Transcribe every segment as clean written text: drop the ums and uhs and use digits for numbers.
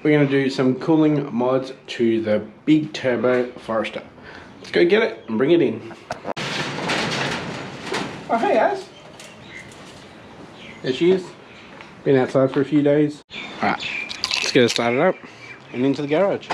We're going to do some cooling mods to the big turbo Forester. Let's go get it and bring it in. Oh hey Az. There she is. Been outside for a few days. Alright, let's get it started up and into the garage.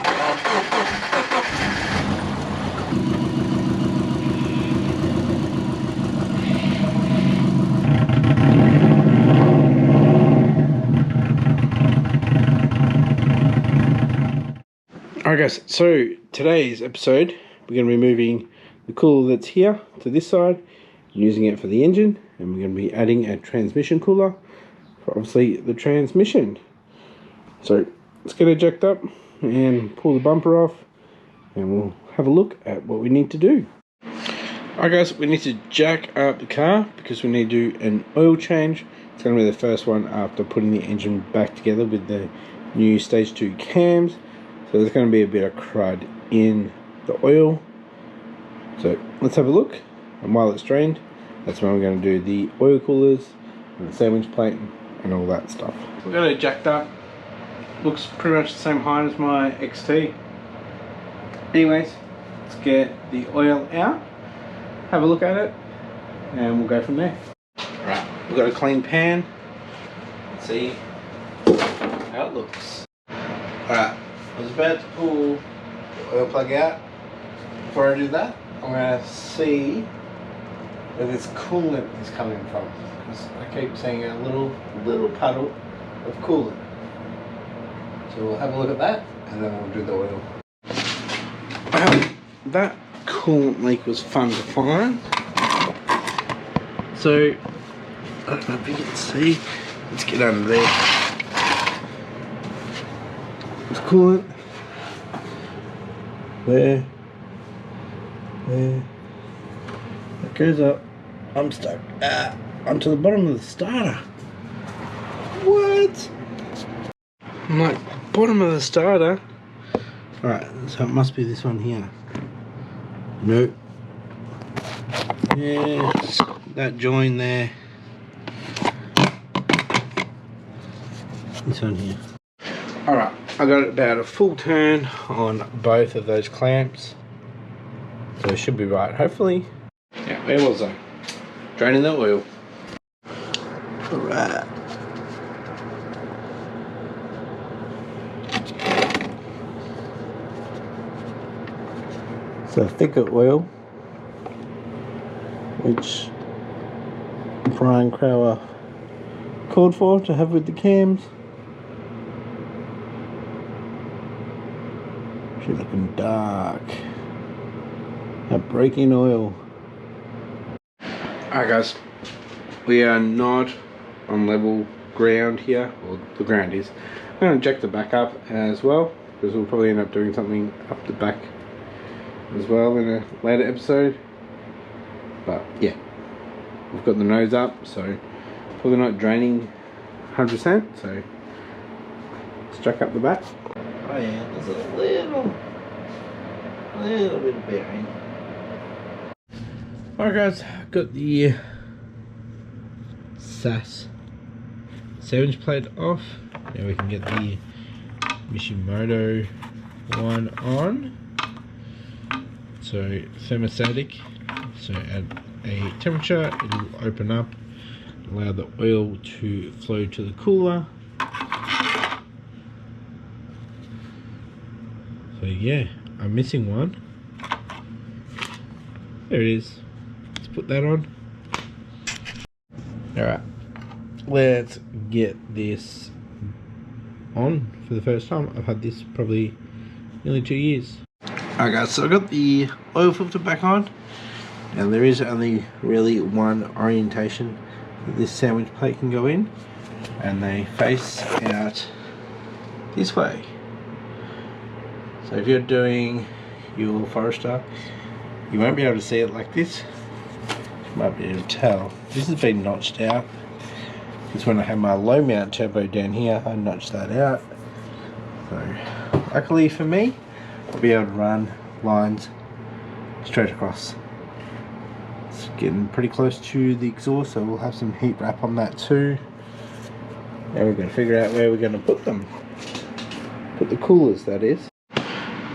Alright guys, so today's episode we're going to be moving the cooler that's here to this side, using it for the engine, and we're going to be adding a transmission cooler for obviously the transmission. So let's get it jacked up and pull the bumper off, and we'll have a look at what we need to do. Alright guys, we need to jack up the car because we need to do an oil change. It's going to be the first one after putting the engine back together with the new stage 2 cams. So there's going to be a bit of crud in the oil. So let's have a look, and while it's drained, that's when we're going to do the oil coolers and the sandwich plate and all that stuff. We've got it jacked up. Looks pretty much the same height as my XT. Anyways, let's get the oil out, have a look at it, and we'll go from there. Alright, we've got a clean pan. Let's see how it looks. Alright, I was about to pull the oil plug out. Before I do that, I'm going to see where this coolant is coming from, because I keep seeing a little puddle of coolant. So we'll have a look at that, and then we'll do the oil. That coolant leak was fun to find. So I don't know if you can see. Let's get under there. It's coolant. There. It goes up. I'm stuck. Onto the bottom of the starter. What? I'm like, bottom of the starter. Alright, so it must be this one here. Nope. Yeah, that join there. This one here. Alright, I got about a full turn on both of those clamps. So it should be right, hopefully. Yeah, where was I? Draining the oil. Alright. So thicker oil, which Brian Crower called for to have with the cams. She's looking dark. That braking oil. Alright guys, we are not on level ground here. Well, the ground is. I'm going to jack the back up as well, because we'll probably end up doing something up the back as well in a later episode. But yeah, we've got the nose up, so probably not draining 100%, so let's jack up the back. Oh yeah, there's a little bit of bearing. Alright guys, got the SAS sandwich plate off. Now we can get the Mishimoto one on. So thermostatic, so at a temperature it'll open up, allow the oil to flow to the cooler. So yeah, I'm missing one. There it is. Let's put that on. Alright, let's get this on for the first time. I've had this probably nearly 2 years. Alright guys, so I got the oil filter back on, and there is only really one orientation that this sandwich plate can go in, and they face out this way. So if you're doing your Forester, you won't be able to see it like this. You might be able to tell. This has been notched out. Because when I had my low mount turbo down here, I notched that out. So luckily for me, I'll be able to run lines straight across. It's getting pretty close to the exhaust, so we'll have some heat wrap on that too. Now we're going to figure out where we're going to put them. But the coolers, that is.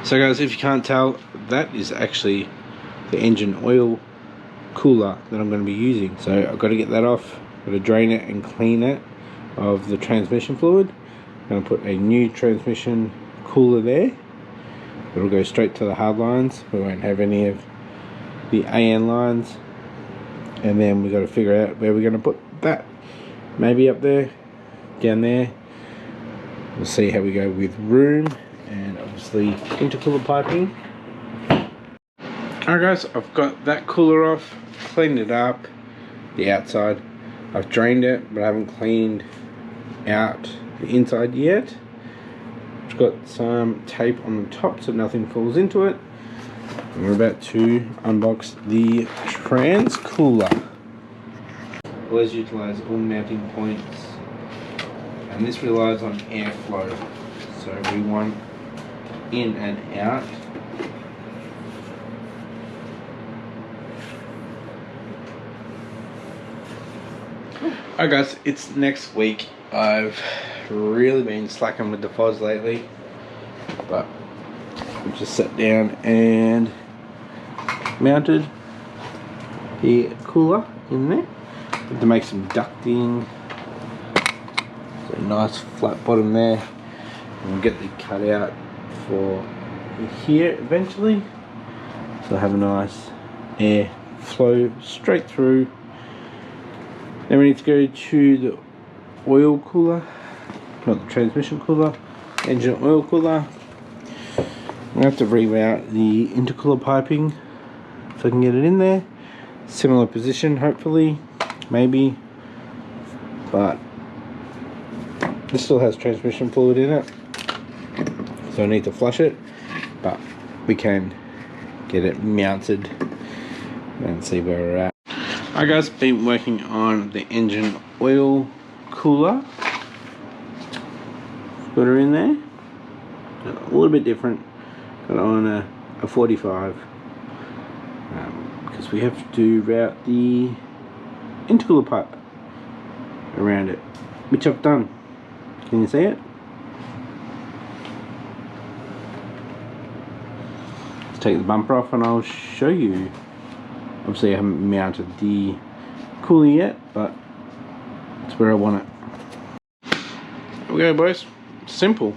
So guys, if you can't tell, that is actually the engine oil cooler that I'm going to be using. So I've got to get that off, got to drain it and clean it of the transmission fluid. I'm going to put a new transmission cooler there. It'll go straight to the hard lines. We won't have any of the AN lines. And then we've got to figure out where we're going to put that. Maybe up there, down there. We'll see how we go with room and obviously intercooler piping. Alright guys, I've got that cooler off, cleaned it up, the outside. I've drained it, but I haven't cleaned out the inside yet. It's got some tape on the top so nothing falls into it. And we're about to unbox the trans cooler. Always utilize all mounting points, and this relies on airflow, so we want in and out. Alright guys, it's next week. I've really been slacking with the FOS lately, but I've just sat down and mounted the cooler in there. To make some ducting, so a nice flat bottom there, and we'll get the cutout for here eventually, so have a nice air flow straight through. Then we need to go to the oil cooler, not the transmission cooler, engine oil cooler. I have to reroute the intercooler piping so I can get it in there. Similar position hopefully. Maybe, but this still has transmission fluid in it, so I need to flush it, but we can get it mounted and see where we're at. Alright guys, been working on the engine oil cooler. Got her in there, a little bit different, got it on a 45, because we have to route the intercooler pipe around it, which I've done. Can you see it? Let's take the bumper off and I'll show you. Obviously I haven't mounted the cooler yet, but that's where I want it. There we go boys, simple.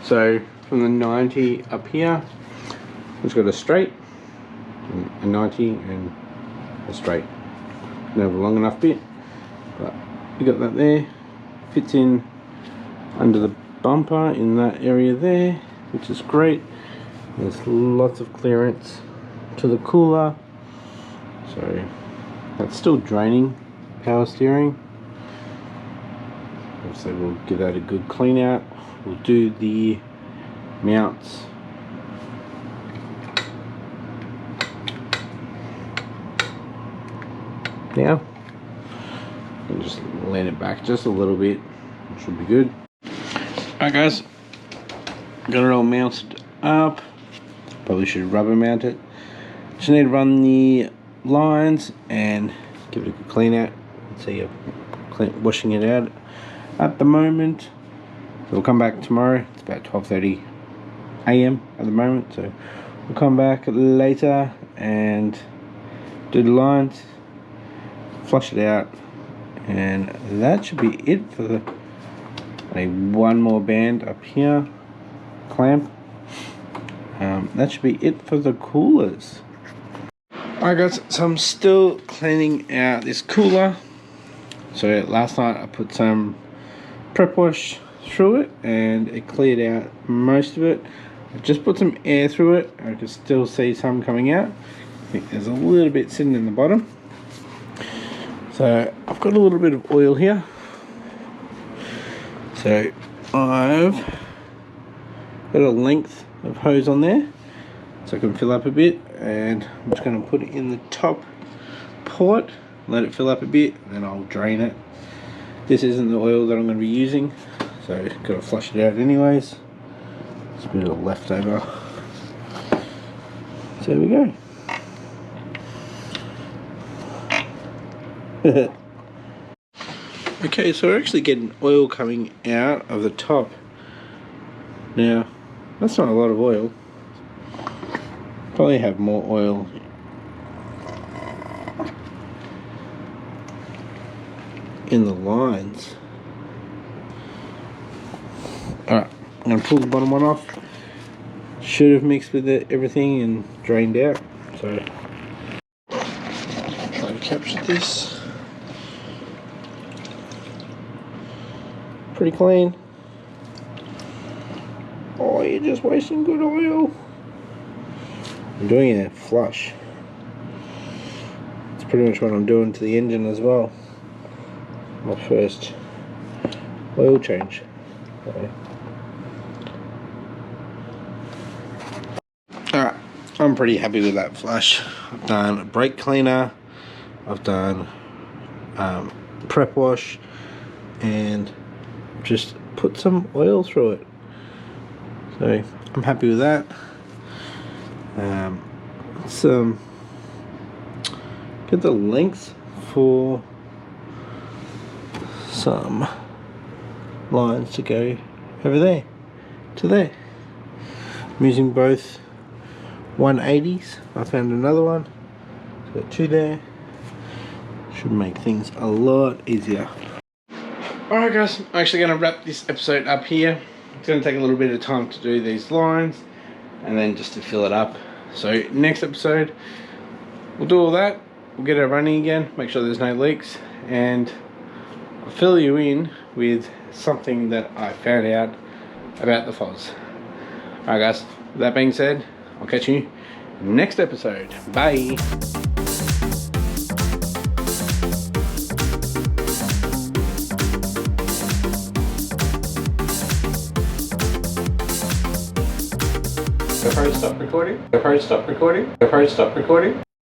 So from the 90 up here, it's got a straight, a 90 and a straight. Have a long enough bit, but you got that there, fits in under the bumper in that area there, which is great. There's lots of clearance to the cooler, so that's still draining power steering. So we'll give that a good clean out. We'll do the mounts now, and just lean it back just a little bit, it should be good. Alright guys, got it all mounted up. Probably should rubber mount it. Just need to run the lines and give it a good clean out. So you're washing it out at the moment. So we'll come back tomorrow. It's about 12:30 AM at the moment, so we'll come back later and do the lines, flush it out, and that should be it for the one more band up here, clamp. That should be it for the coolers. Alright guys, so I'm still cleaning out this cooler. So last night I put some prep wash through it and it cleared out most of it. I just put some air through it. I can still see some coming out. I think there's a little bit sitting in the bottom. So I've got a little bit of oil here. So I've got a length of hose on there so I can fill up a bit, and I'm just going to put it in the top port, let it fill up a bit, and then I'll drain it. This isn't the oil that I'm going to be using, so I've got to flush it out anyways. It's a bit of leftover. So there we go. Okay, so we're actually getting oil coming out of the top Now, that's not a lot of oil. Probably have more oil in the lines. Alright, I'm going to pull the bottom one off. Should have mixed with everything and drained out. So, try to capture this. Pretty clean. Oh, you're just wasting good oil. I'm doing a flush. It's pretty much what I'm doing to the engine as well. My first oil change. Alright, I'm pretty happy with that flush. I've done a brake cleaner, I've done prep wash, and just put some oil through it. So I'm happy with that. Let's get the length for some lines to go over there to there. I'm using both 180s. I found another one. Got two there. Should make things a lot easier. Alright guys, I'm actually going to wrap this episode up here. It's going to take a little bit of time to do these lines and then just to fill it up. So next episode we'll do all that. We'll get it running again, make sure there's no leaks, and I'll fill you in with something that I found out about the FOS. Alright guys, with that being said, I'll catch you next episode. Bye. GoPro stop recording. GoPro stop recording. GoPro stop recording.